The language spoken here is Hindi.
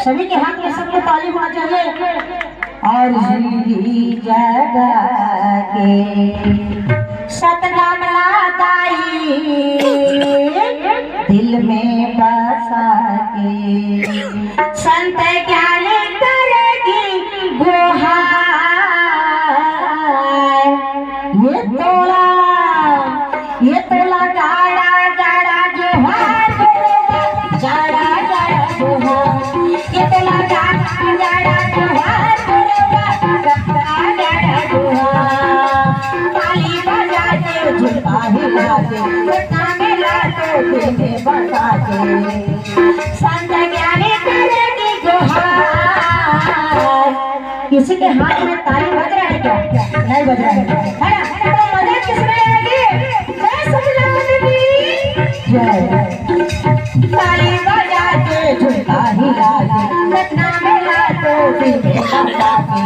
सभी के हाथ में सबको ताली होना चाहिए। और जिंदगी जगा के सतनाम लादाई दिल में बसा के संत ज्ञान करेगी गुहार। ये तोला गाड़ा गाड़ा जोहार गाड़ा गाड़ा जोहार। ये तोला गाड़ा गाड़ा जोहार गाड़ा जोहार। ताली बजा के झुमका हिला के पटना में लातो दिल में बसा के संत ज्ञानी करेगी गुहार। किसी के हाथ में ताली बज रहा है क्या? नहीं बज रहा है ना? तो मजा किसमें आएगी? ताली बजा के झुमका हिला के पटना में लातो दिल में बसा के